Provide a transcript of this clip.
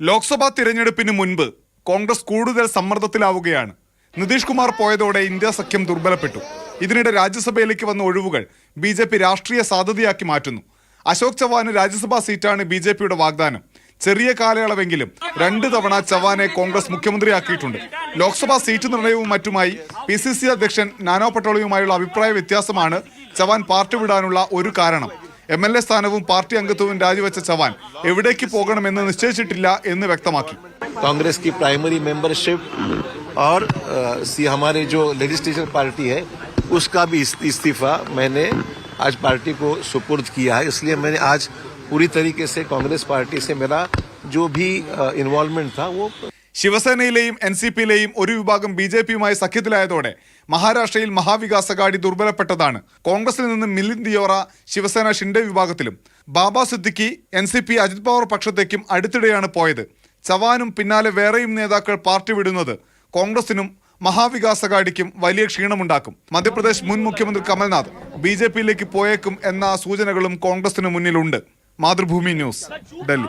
ലോക്സഭാ തിരഞ്ഞെടുപ്പിന് മുൻപ് കോൺഗ്രസ് കൂടുതൽ സമ്മർദ്ദത്തിലാവുകയാണ്. നിതീഷ് കുമാർ പോയതോടെ ഇന്ത്യ സഖ്യം ദുർബലപ്പെട്ടു. ഇതിനിടെ രാജ്യസഭയിലേക്ക് വന്ന ഒഴിവുകൾ BJP രാഷ്ട്രീയ സാധ്യതയാക്കി മാറ്റുന്നു. അശോക് ചവാന് രാജ്യസഭാ സീറ്റാണ് BJPയുടെ വാഗ്ദാനം. ചെറിയ കാലയളവെങ്കിലും 2 തവണ ചവാനെ കോൺഗ്രസ് മുഖ്യമന്ത്രിയാക്കിയിട്ടുണ്ട്. ലോക്സഭാ സീറ്റ് നിർണയവും മറ്റുമായി PCC അധ്യക്ഷൻ നാനോ പട്ടോളയുമായുള്ള അഭിപ്രായ വ്യത്യാസമാണ് ചവാൻ പാർട്ടി വിടാനുള്ള ഒരു കാരണം. MLA സ്ഥാനവും പാർട്ടി അംഗത്വവും രാജിവെച്ച ചവാൻ എവിടേക്ക് പോകണമെന്ന് നിശ്ചയിച്ചിട്ടില്ല എന്ന് വ്യക്തമാക്കി. कांग्रेस की प्राइमरी मेंबरशिप और हमारे जो लेजिस्लेचर पार्टी है उसका भी इस्तीफा मैंने आज पार्टी को सुपुर्द किया है. इसलिए मैंने आज पूरी तरीके से कांग्रेस पार्टी से मेरा जो भी इन्वॉल्वमेंट था वो ശിവസേനയിലെയും NCPയിലെയും ഒരു വിഭാഗം BJPയുമായി സഖ്യത്തിലായതോടെ മഹാരാഷ്ട്രയിൽ മഹാവികാസ് അഘാഡി ദുർബലപ്പെട്ടതാണ്. കോൺഗ്രസിൽ നിന്ന് മിലിന്ദ് ദിയോറ ശിവസേന ഷിൻഡെ വിഭാഗത്തിലും ബാബ സിദ്ദിഖി NCP അജിത് പവാർ പക്ഷത്തേക്കും അടുത്തിടെയാണ് പോയത്. ചവാനും പിന്നാലെ വേറെയും നേതാക്കൾ പാർട്ടി വിടുന്നത് കോൺഗ്രസിനും മഹാവികാസ് അഘാഡിക്കും വലിയ ക്ഷീണമുണ്ടാക്കും. മധ്യപ്രദേശ് മുൻ മുഖ്യമന്ത്രി കമൽനാഥ് BJPയിലേക്ക് പോയേക്കും എന്ന സൂചനകളും കോൺഗ്രസിന് മുന്നിലുണ്ട്. മാതൃഭൂമി ന്യൂസ്, ഡൽഹി.